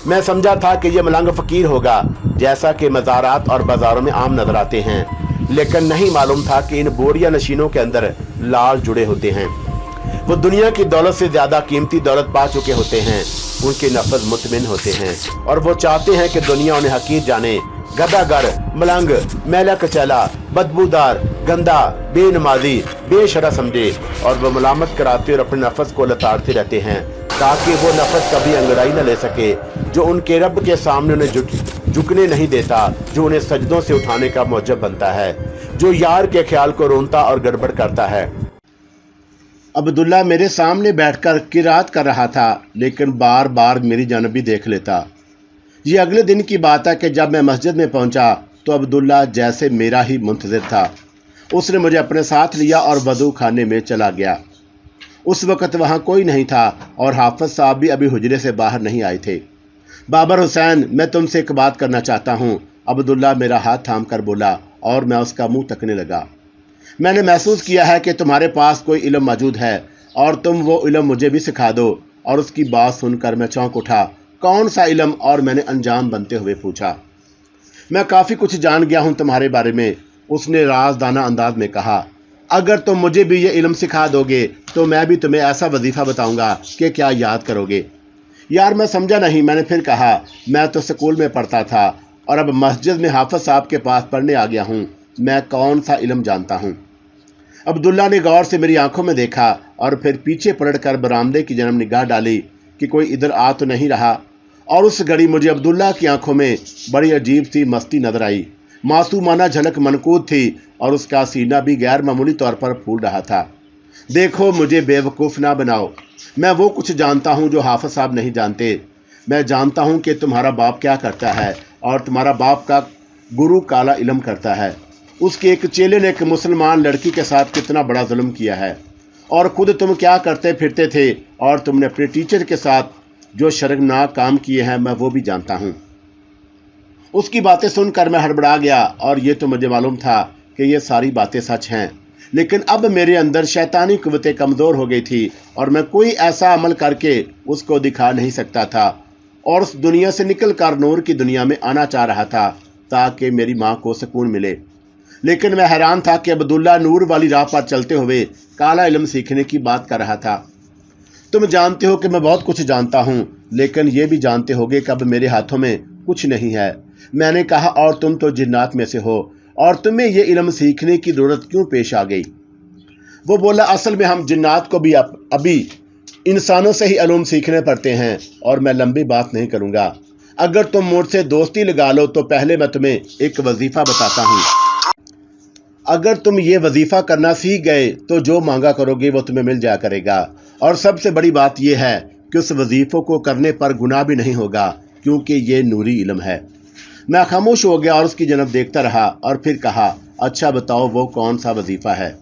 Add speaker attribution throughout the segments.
Speaker 1: मैं समझा था कि ये मलंग फकीर होगा, जैसा कि मज़ारात और बाजारों में आम नजर आते हैं, लेकिन नहीं मालूम था कि इन बोरिया नशीनों के अंदर लाल जुड़े होते हैं। वो दुनिया की दौलत से ज्यादा कीमती दौलत पा चुके होते हैं। उनके नफ्स मुतमिन होते हैं और वो चाहते हैं कि दुनिया उन्हें हकीर जाने। गदागर, मलंग, मैला कचैला, बदबूदार, गंदा, बेनमाजी, बेशरा समझे और वो मलामत कराते और अपने नफ्स को लताड़ते रहते हैं, ताकि वो नफ्स कभी अंगड़ाई न ले सके, जो उनके रब के सामने उन्हें झुकने नहीं देता, जो उन्हें सजदों से उठाने का मौजब बनता है, जो यार के ख्याल को रोनता और गड़बड़ करता है। अब्दुल्ला मेरे सामने बैठकर किरात कर रहा था, लेकिन बार बार मेरी जानब भी देख लेता। ये अगले दिन की बात है कि जब मैं मस्जिद में पहुंचा तो अब्दुल्ला जैसे मेरा ही मुंतज़िर था। उसने मुझे अपने साथ लिया और वज़ू खाने में चला गया। उस वक़्त वहाँ कोई नहीं था और हाफ़िज़ साहब भी अभी हुजरे से बाहर नहीं आए थे। बाबर हुसैन, मैं तुमसे एक बात करना चाहता हूँ, अब्दुल्ला मेरा हाथ थाम कर बोला और मैं उसका मुँह तकने लगा। मैंने महसूस किया है कि तुम्हारे पास कोई इल्म मौजूद है और तुम वो इल्म मुझे भी सिखा दो। और उसकी बात सुनकर मैं चौंक उठा। कौन सा इल्म? और मैंने अनजान बनते हुए पूछा। मैं काफ़ी कुछ जान गया हूँ तुम्हारे बारे में, उसने राजदाना अंदाज में कहा। अगर तुम मुझे भी ये इल्म सिखा दोगे तो मैं भी तुम्हें ऐसा वजीफ़ा बताऊंगा कि क्या याद करोगे। यार मैं समझा नहीं। मैंने फिर कहा, मैं तो स्कूल में पढ़ता था और अब मस्जिद में हाफ़िज़ साहब के पास पढ़ने आ गया हूँ। मैं कौन सा इल्म जानता हूँ? अब्दुल्ला ने गौर से मेरी आंखों में देखा और फिर पीछे पलटकर बरामदे की जनम निगाह डाली कि कोई इधर आ तो नहीं रहा। और उस घड़ी मुझे अब्दुल्ला की आंखों में बड़ी अजीब सी मस्ती नजर आई। मासूमाना झलक मनकूद थी और उसका सीना भी गैर मामूली तौर पर फूल रहा था। देखो, मुझे बेवकूफ़ ना बनाओ। मैं वो कुछ जानता हूँ जो हाफ़िज़ साहब नहीं जानते। मैं जानता हूँ कि तुम्हारा बाप क्या करता है और तुम्हारा बाप का गुरु काला इल्म करता है। उसके एक चेले ने एक मुसलमान लड़की के साथ कितना बड़ा जुल्म किया है और खुद तुम क्या करते फिरते थे और तुमने अपने टीचर के साथ जो शर्मनाक काम किए हैं, मैं वो भी जानता हूँ। उसकी बातें सुनकर मैं हड़बड़ा गया और ये तो मुझे मालूम था कि ये सारी बातें सच हैं, लेकिन अब मेरे अंदर शैतानी कुव्वतें कमज़ोर हो गई थी और मैं कोई ऐसा अमल करके उसको दिखा नहीं सकता था और उस दुनिया से निकल कर नूर की दुनिया में आना चाह रहा था ताकि मेरी माँ को सुकून मिले। लेकिन मैं हैरान था कि अब्दुल्ला नूर वाली राह पर चलते हुए काला इल्म सीखने की बात कर रहा था। तुम जानते हो कि मैं बहुत कुछ जानता हूँ, लेकिन ये भी जानते होगे कि अब मेरे हाथों में कुछ नहीं है। मैंने कहा, और तुम तो जिन्नात में से हो और तुम्हें ये इल्म सीखने की ज़रूरत क्यों पेश आ गई? वो बोला, असल में हम जिन्नात को भी अभी इंसानों से ही इल्म सीखने पड़ते हैं और मैं लंबी बात नहीं करूँगा। अगर तुम मुझसे दोस्ती लगा लो तो पहले मैं तुम्हें एक वजीफ़ा बताता हूँ। अगर तुम ये वजीफ़ा करना सीख गए तो जो मांगा करोगे वो तुम्हें मिल जाया करेगा। और सबसे बड़ी बात यह है कि उस वजीफ़ों को करने पर गुनाह भी नहीं होगा, क्योंकि ये नूरी इल्म है। मैं खामोश हो गया और उसकी जनब देखता रहा और फिर कहा, अच्छा बताओ वो कौन सा वजीफ़ा है?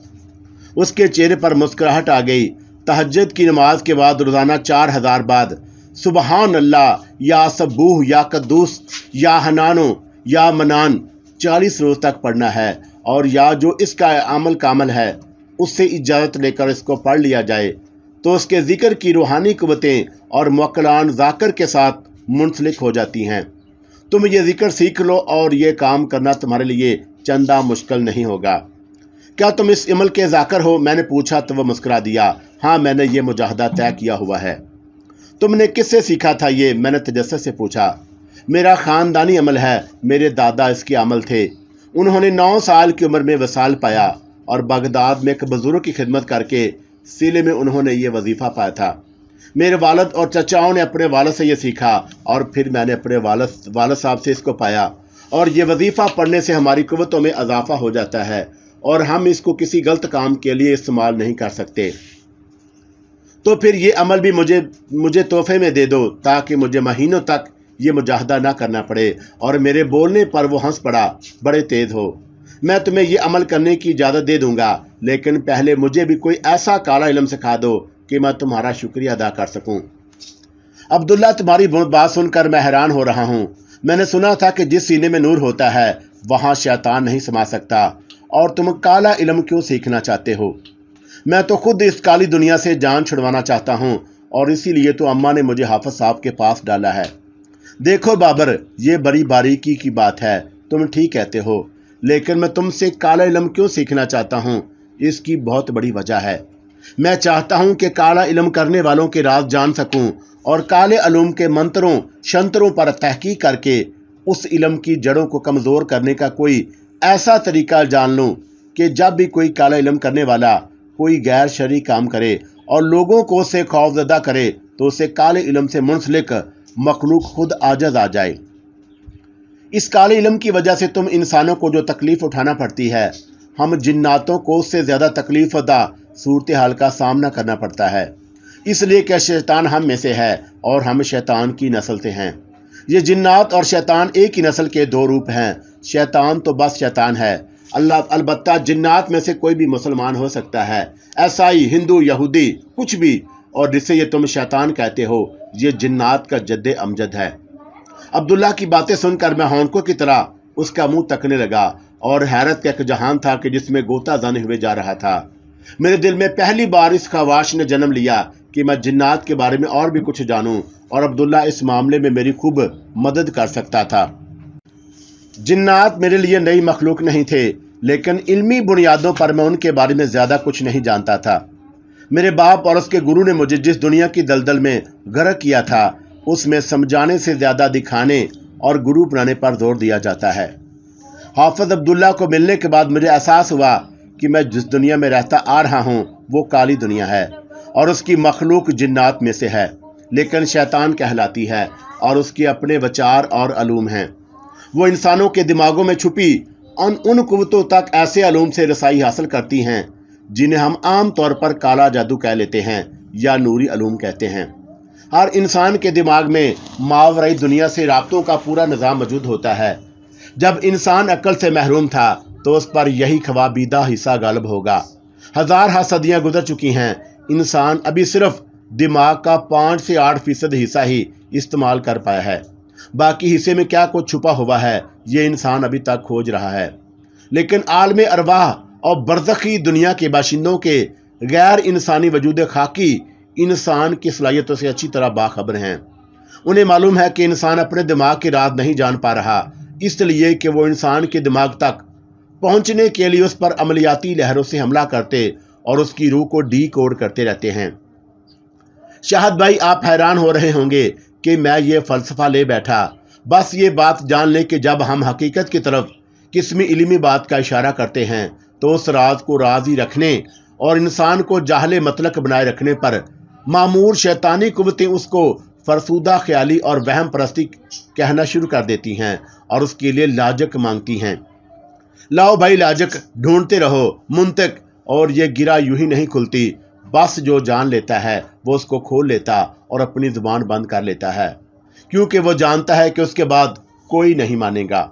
Speaker 1: उसके चेहरे पर मुस्कुराहट आ गई। तहज्जुद की नमाज के बाद रोज़ाना 4000 बाद सुबहान अल्लाह या सबूह या कद्दूस या हनानो या मनान 40 रोज़ तक पढ़ना है और या जो इसका अमल कामल है उससे इजाज़त लेकर इसको पढ़ लिया जाए तो उसके ज़िक्र की रूहानी कुव्वतें और मुअक्कलान ज़ाकर के साथ मुंसलिक हो जाती हैं। तुम ये ज़िक्र सीख लो और ये काम करना तुम्हारे लिए चंदा मुश्किल नहीं होगा। क्या तुम इस अमल के ज़ाकर हो? मैंने पूछा तो वह मुस्कुरा दिया। हाँ, मैंने ये मुजाहदा तय किया हुआ है। तुमने किससे सीखा था ये? मैंने तजस्सुस से पूछा। मेरा ख़ानदानी अमल है, मेरे दादा इसके अमल थे। उन्होंने 9 साल की उम्र में वसाल पाया और बगदाद में एक बुजुर्ग की खिदमत करके सिले में उन्होंने ये वजीफ़ा पाया था। मेरे वालिद और चचाओं ने अपने वालिद से ये सीखा और फिर मैंने अपने वालिद साहब से इसको पाया और ये वजीफ़ा पढ़ने से हमारी कुव्वतों में इजाफा हो जाता है और हम इसको किसी गलत काम के लिए इस्तेमाल नहीं कर सकते। तो फिर ये अमल भी मुझे तोहफे में दे दो ताकि मुझे महीनों तक ये मुजाहदा ना करना पड़े। और मेरे बोलने पर वो हंस पड़ा, बड़े तेज़ हो। मैं तुम्हें ये अमल करने की इजाज़त दे दूंगा, लेकिन पहले मुझे भी कोई ऐसा काला इल्म सिखा दो कि मैं तुम्हारा शुक्रिया अदा कर सकूं। अब्दुल्ला, तुम्हारी बात सुनकर मैं हैरान हो रहा हूँ। मैंने सुना था कि जिस सीने में नूर होता है वहाँ शैतान नहीं समा सकता, और तुम काला इल्म क्यों सीखना चाहते हो? मैं तो खुद इस काली दुनिया से जान छुड़वाना चाहता हूँ और इसीलिए तो अम्मा ने मुझे हाफ़िज़ साहब के पास डाला है। देखो बाबर, ये बड़ी बारीकी की बात है, तुम ठीक कहते हो, लेकिन मैं तुमसे काला इल्म क्यों सीखना चाहता हूँ? इसकी बहुत बड़ी वजह है। मैं चाहता हूँ कि काला इल्म करने वालों के राज जान सकूँ और काले इल्म के मंत्रों शंत्रों पर तहकीक करके उस इल्म की जड़ों को कमज़ोर करने का कोई ऐसा तरीका जान लूँ कि जब भी कोई काला इल्म करने वाला कोई गैर शरई काम करे और लोगों को उससे खौफजदा करे तो उसे काले इल्म से मुंसलिक मखलूक खुद आजज आ जाए। इस काले इल्म की वजह से तुम इंसानों को जो तकलीफ उठाना पड़ती है, हम जिन्नातों को उससे ज़्यादा तकलीफदा सूरत हाल का सामना करना पड़ता है, इसलिए कि शैतान हम में से है और हम शैतान की नस्ल से हैं। ये जिन्नात और शैतान एक ही नस्ल के दो रूप हैं। शैतान तो बस शैतान है। अलबत्ता जिन्नात में से कोई भी मुसलमान हो सकता है, ईसाई, हिंदू, यहूदी, कुछ भी, और जिसे ये तुम शैतान कहते हो, ये जिन्नात का जद्दे अमजद है। अब्दुल्ला की बातें सुनकर मैं हौंकों की तरह उसका मुंह तकने लगा और हैरत का एक जहान था कि जिसमें गोता जाने हुए जा रहा था। मेरे दिल में पहली बार इस ख्वाहिश ने जन्म लिया कि मैं जिन्नात के बारे में और भी कुछ जानूं, और अब्दुल्ला इस मामले में मेरी खूब मदद कर सकता था। जिन्नात मेरे लिए नई मखलूक नहीं थे, लेकिन इल्मी बुनियादों पर मैं उनके बारे में ज़्यादा कुछ नहीं जानता था। मेरे बाप और उसके गुरु ने मुझे जिस दुनिया की दलदल में गर्क किया था, उसमें समझाने से ज़्यादा दिखाने और गुरु बनाने पर जोर दिया जाता है। हाफिज अब्दुल्ला को मिलने के बाद मुझे एहसास हुआ कि मैं जिस दुनिया में रहता आ रहा हूँ वो काली दुनिया है और उसकी मखलूक जिन्नात में से है, लेकिन शैतान कहलाती है और उसके अपने विचार और अलूम हैं। वो इंसानों के दिमागों में छुपी उन कुव्वतों तक ऐसे अलूम से रसाई हासिल करती हैं जिन्हें हम आम तौर पर काला जादू कह लेते हैं या नूरी अलूम कहते हैं। हर इंसान के दिमाग में मावराई दुनिया से राब्तों का पूरा निज़ाम मौजूद होता है। जब इंसान अक्ल से महरूम था तो उस पर यही ख्वाबीदा हिस्सा गालिब होगा। हजार सदियां गुजर चुकी हैं, इंसान अभी सिर्फ दिमाग का 5 से 8% हिस्सा ही इस्तेमाल कर पाया है। बाकी हिस्से में क्या कुछ छुपा हुआ है, ये इंसान अभी तक खोज रहा है। लेकिन आलम अरवाह और बरज़खी दुनिया के बाशिंदों के गैर इंसानी वजूद खाकी इंसान की सलाहियतों से अच्छी तरह बाखबर हैं। उन्हें मालूम है कि इंसान अपने दिमाग के राज नहीं जान पा रहा, इसलिए कि वो इंसान के दिमाग तक पहुंचने के लिए उस पर अमलियाती लहरों से हमला करते और उसकी रूह को डी कोड करते रहते हैं। शाहद भाई, आप हैरान हो रहे होंगे कि मैं ये फ़लसफ़ा ले बैठा। बस ये बात जान लें कि जब हम हकीकत की तरफ किस्मी इल्मी बात का इशारा करते हैं तो उस राज को राज ही रखने और इंसान को जाहले मतलक बनाए रखने पर मामूर शैतानी कुव्वतें उसको फरसूदा ख्याली और वहम परस्ती कहना शुरू कर देती हैं और उसके लिए लाजक मांगती हैं। लाओ भाई लाजक, ढूंढते रहो मुंतक, और ये गिरा यूं ही नहीं खुलती। बस जो जान लेता है वो उसको खोल लेता और अपनी जुबान बंद कर लेता है, क्योंकि वो जानता है कि उसके बाद कोई नहीं मानेगा।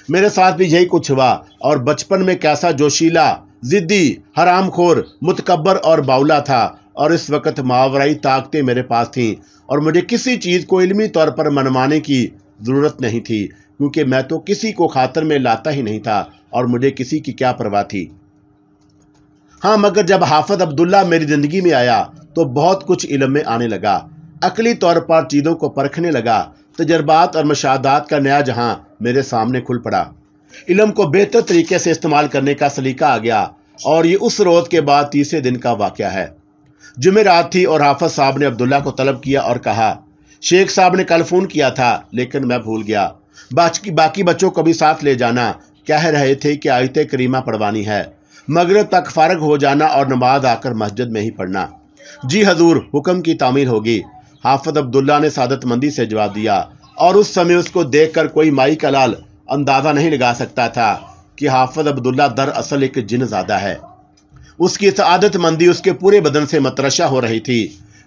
Speaker 1: मेरे साथ भी यही कुछ हुआ, और बचपन में कैसा जोशीला, जिद्दी, हरामखोर, मुतकब्बर और बाउला था, और इस वक्त मावराई ताकतें मेरे पास थीं और मुझे किसी चीज़ को इल्मी तौर पर मनवाने की ज़रूरत नहीं थी, क्योंकि मैं तो किसी को खातर में लाता ही नहीं था और मुझे किसी की क्या परवाह थी। हाँ, मगर जब हाफिज अब्दुल्ला मेरी ज़िंदगी में आया तो बहुत कुछ इल्म में आने लगा। अकली तौर पर चीज़ों को परखने लगा। तजर्बात और मुशाहदात का नया जहां मेरे सामने खुल पड़ा। इल्म को बेहतर तरीके से इस्तेमाल करने का सलीका आ गया, और ये उस रोज़ के बाद तीसरे दिन का वाक़या है। जुमेरात थी और हाफिज साहब ने अब्दुल्ला को तलब किया और कहा, शेख साहब ने कल फ़ोन किया था लेकिन मैं भूल गया। बाकी बच्चों को भी साथ ले जाना। कह रहे थे कि आयत करीमा पढ़वानी है। मगरिब तक फारग हो जाना और नमाज आकर मस्जिद में ही पढ़ना। जी हजूर, हुक्म की तामील होगी। हाफिज अब्दुल्ला ने सादतमंदी से जवाब दिया, और उस समय उसको देखकर कोई माई का लाल अंदाज़ा नहीं लगा सकता था कि हाफिज अब्दुल्ला दरअसल एक जिन्नज़ादा है। उसकी सआदतमंदी उसके पूरे बदन से मतरशा हो रही थी।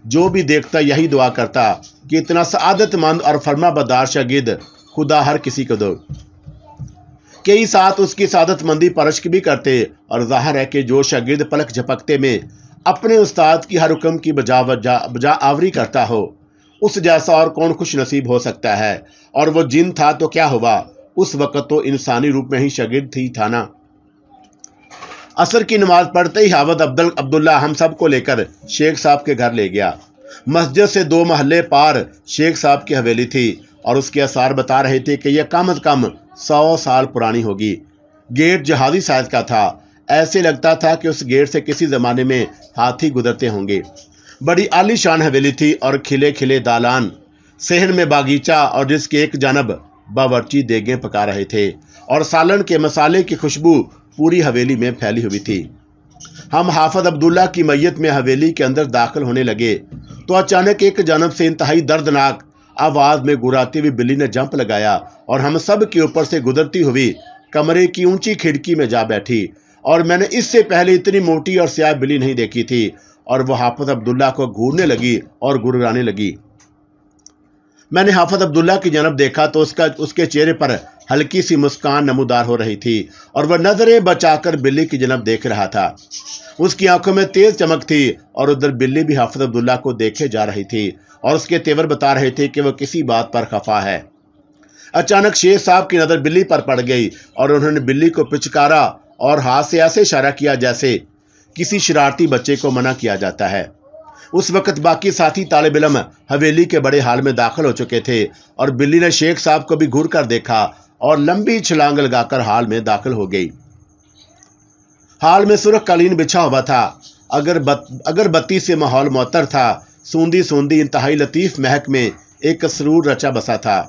Speaker 1: जो भी देखता यही दुआ करता कि इतना सआदतमंद और फरमाबरदार शागिर्द खुदा हर किसी को दो। कई साथ उसकी सआदतमंदी पर अश्क भी करते, और ज़ाहिर है कि जो शागिर्द पलक झपकते में अपने उस्ताद की हर हुक्म की बजा आवरी करता हो, उस जैसा और कौन खुश नसीब हो सकता है। और वो जिन था तो क्या हुआ, उस वक़्त तो इंसानी रूप में ही शागिर्द थी था ना। असर की नमाज पढ़ते ही हाफिज अब्दुल्ला हम सब को लेकर शेख साहब के घर ले गया। मस्जिद से 2 महल्ले पार शेख साहब की हवेली थी, और उसके आसार बता रहे थे कि यह कम से कम 100 साल पुरानी होगी। गेट जहाजी साइज का था। ऐसे लगता था कि उस गेट से किसी जमाने में हाथी गुजरते होंगे। बड़ी आलीशान हवेली थी और खिले खिले दालान, सहन में बागीचा और जिसके एक जानब बावर्ची देगें पका रहे थे और सालन के मसाले की खुशबू पूरी हवेली में फैली हुई थी। हम हाफिज अब्दुल्ला की मैयत में हवेली के अंदर दाखिल होने लगे तो अचानक एक जानब से इंतहाई दर्दनाक आवाज में गुर्राती हुई बिल्ली ने जंप लगाया और हम सब के ऊपर से गुजरती हुई कमरे की ऊंची खिड़की में जा बैठी। और मैंने इससे पहले इतनी मोटी और स्याह बिल्ली नहीं देखी थी। और वो हाफिज अब्दुल्ला को घूरने लगी और गुर्राने लगी। मैंने हाफिज अब्दुल्ला की जानब देखा तो उसके चेहरे पर हल्की सी मुस्कान नमूदार हो रही थी और वह नजरें बचाकर बिल्ली की जानब देख रहा था। उसकी आंखों में तेज चमक थी और उधर बिल्ली भी हाफिज अब्दुल्ला को देखे जा रही थी और उसके तेवर बता रहे थे कि वह किसी बात पर खफा है। अचानक शेख साहब की नजर बिल्ली पर पड़ गई और उन्होंने बिल्ली को पिचकारा और हाथ से ऐसे इशारा किया जैसे किसी शरारती बच्चे को मना किया जाता है। उस वक्त बाकी साथी तालिब इल्म हवेली के बड़े हाल में दाखिल हो चुके थे और बिल्ली ने शेख साहब को भी घूर कर देखा और लंबी छलांग लगाकर हाल में दाखिल हो गई। हाल में सुर्ख कालीन बिछा हुआ था। अगर बत्ती से माहौल मुअत्तर था। सूंदी सूंदी इंतहाई लतीफ महक में एक सरूर रचा बसा था।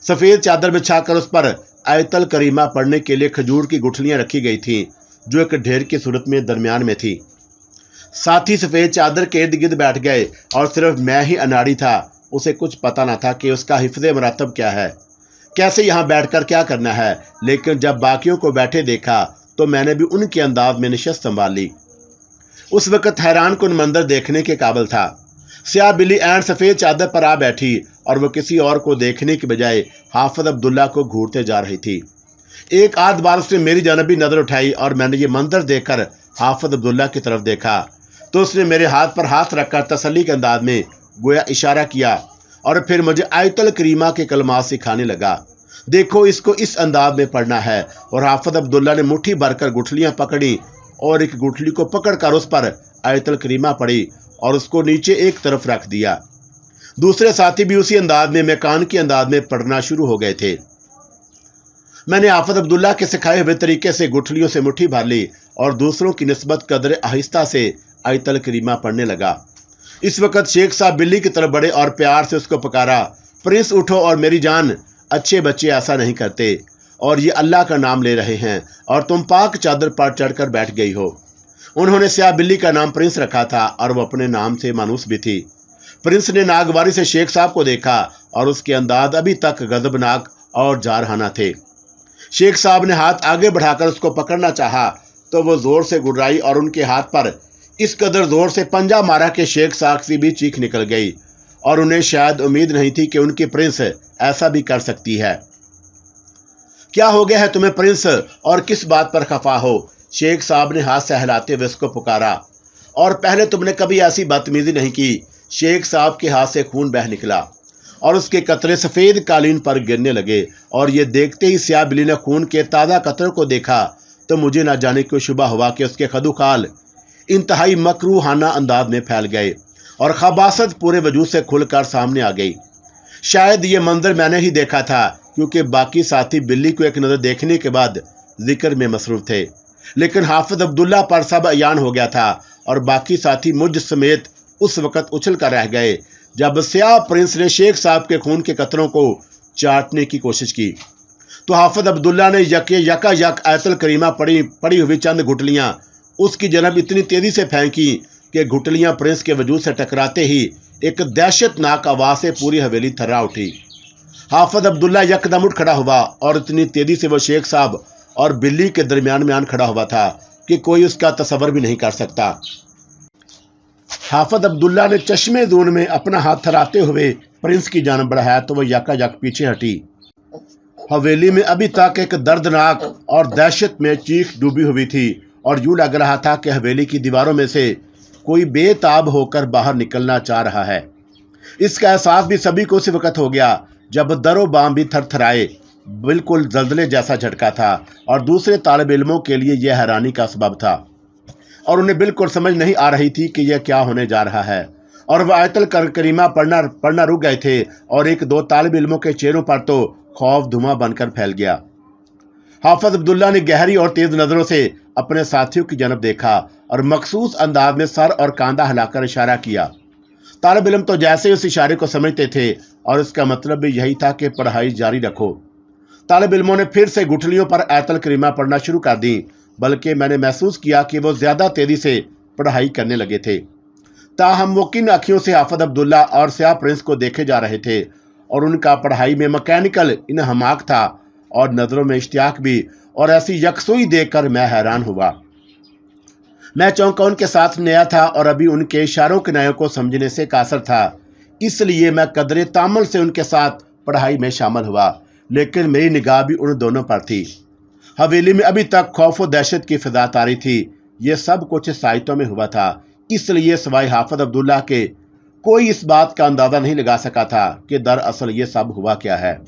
Speaker 1: सफेद चादर बिछाकर उस पर आयतल करीमा पढ़ने के लिए खजूर की गुठलियां रखी गई थी जो एक ढेर की सूरत में दरमियान में थी। साथी सफेद चादर के इर्द गिर्द बैठ गए और सिर्फ मैं ही अनाड़ी था। उसे कुछ पता न था कि उसका हिफ्ज़े मरातब क्या है, कैसे यहाँ बैठकर क्या करना है। लेकिन जब बाकियों को बैठे देखा तो मैंने भी उनके अंदाज में निशस्त संभाल ली। उस वक्त हैरान कुन मंजर देखने के काबिल था। स्याह बिल्ली ऐन सफेद चादर पर आ बैठी और वह किसी और को देखने के बजाय हाफिज अब्दुल्ला को घूरते जा रही थी। एक आध बार उसने मेरी जानब भी नजर उठाई और मैंने ये मंजर देखकर हाफिज अब्दुल्ला की तरफ देखा तो उसने मेरे हाथ पर हाथ रखकर तसल्ली के अंदाज में गोया इशारा किया और फिर मुझे आयतल करीमा के कलमात सिखाने लगा। देखो, इसको इस अंदाज में पढ़ना है। और हाफिज अब्दुल्ला ने मुट्ठी भरकर गुठलियां पकड़ी और एक गुठली को पकड़कर उस पर आयतल करीमा पड़ी और उसको नीचे एक तरफ रख दिया। दूसरे साथी भी उसी अंदाज में मेकान के अंदाज में पढ़ना शुरू हो गए थे। मैंने हाफिज अब्दुल्ला के सिखाए हुए तरीके से गुठलियों से मुट्ठी भर ली और दूसरों की निस्बत कदर आहिस्ता से आयतल करीमा पढ़ने लगा। इस वक्त शेख साहब बिल्ली की तरफ बढ़े और प्यार से उसको पुकारा, प्रिंस उठो और मेरी जान, अच्छे बच्चे ऐसा नहीं करते और ये अल्लाह का नाम ले रहे हैं और तुम पाक चादर पर चढ़कर बैठ गई हो। उन्होंने स्याह बिल्ली का नाम प्रिंस रखा था और वह अपने नाम से मानूस भी थी। प्रिंस ने नागवारी से शेख साहब को देखा और उसके अंदाज अभी तक गजबनाक और जारहाना थे। शेख साहब ने हाथ आगे बढ़ाकर उसको पकड़ना चाहा तो वो जोर से गुर्राई और उनके हाथ पर इस कदर जोर से पंजा मारा कि शेख साहब की भी चीख निकल गई और उन्हें शायद उम्मीद नहीं थी कि उनकी प्रिंस ऐसा भी कर सकती है। क्या हो गया है तुम्हें प्रिंस, और किस बात पर खफा हो? शेख साहब ने हाथ सहलाते हुए उसको पुकारा। और पहले तुमने कभी ऐसी बदतमीजी नहीं की। शेख साहब के हाथ से खून बह निकला और उसके कतरे सफेद कालीन पर गिरने लगे और ये देखते ही स्याह बिल्ली ने खून के ताज़ा कतरों को देखा तो मुझे ना जाने क्यों शुबा हुआ कि उसके खदुखाल इंतहाई मकरूहाना अंदाज में फैल गए और खबासत पूरे वजूद से खुलकर सामने आ गई। शायद ये मंजर मैंने ही देखा था क्योंकि बाकी साथी बिल्ली को एक नज़र देखने के बाद जिक्र में मसरूफ थे, लेकिन हाफिज अब्दुल्ला पर सब अयान हो गया था और बाकी साथी मुझ समेत उस वक्त उछल कर रह गए जब स्याह प्रिंस ने शेख साहब के खून के कतरों को चाटने की कोशिश की तो हाफिज अब्दुल्ला ने यका आयतल करीमा पड़ी हुई चंद गुठलियां उसकी जनब इतनी तेजी से फेंकी कि गुठलियां प्रिंस के वजूद से टकराते ही एक दहशतनाक आवाज से पूरी हवेली थर्रा उठी। हाफिज अब्दुल्ला यकदम उठ खड़ा हुआ और इतनी तेजी से वो शेख साहब और बिल्ली के दरमियान में आन खड़ा हुआ था कि कोई उसका तसव्वुर भी नहीं कर सकता। हाफिज अब्दुल्ला ने चश्मे दून में अपना हाथ थराते हुए प्रिंस की जानब बढ़ाया तो वह यकायक पीछे हटी। हवेली में अभी तक एक दर्दनाक और दहशत में चीख डूबी हुई थी और यूं लग रहा था कि हवेली की दीवारों में से कोई बेताब होकर बाहर निकलना चाह रहा है। इसका एहसास भी सभी को उसी वक्त हो गया जब दरो बाम भी थरथराए। बिल्कुल जल्जले जैसा झटका था और दूसरे तालिब इल्मों के लिए यह हैरानी का सबब था और उन्हें बिल्कुल समझ नहीं आ रही थी कि यह क्या होने जा रहा है और वह आयतल करीमा पढ़ना रुक गए थे और एक दो तालिब इल्मों के चेहरों पर तो खौफ धुआं बनकर फैल गया। हाफिज अब्दुल्ला ने गहरी और तेज नजरों से अपने साथियों की जानब देखा और मखसूस अंदाज में सर और कांधा हिलाकर इशारा किया। तालिब इल्म तो जैसे ही उस इशारे को समझते थे और इसका मतलब भी यही था कि पढ़ाई जारी रखो। तालिब इल्मों ने फिर से गुठलियों पर आयतल करीमा पढ़ना शुरू कर दी, बल्कि मैंने महसूस किया कि वो ज्यादा तेजी से पढ़ाई करने लगे थे। ताहम वो किन अखियों से हाफिज अब्दुल्ला और स्याह प्रिंस को देखे जा रहे थे और उनका पढ़ाई में मैकेनिकल इन्हमाक था और नजरों में इश्तियाक भी, और ऐसी यकसुई देखकर मैं हैरान हुआ। मैं चौंका उनके साथ नया था और अभी उनके इशारों किनारों को समझने से कासर था, इसलिए मैं कदरे तामल से उनके साथ पढ़ाई में शामिल हुआ, लेकिन मेरी निगाह भी उन दोनों पर थी। हवेली में अभी तक खौफ और दहशत की फिजा तारी थी। यह सब कुछ इस आयतों में हुआ था, इसलिए सवाई हाफिज अब्दुल्ला के कोई इस बात का अंदाजा नहीं लगा सका था कि दरअसल ये सब हुआ क्या है।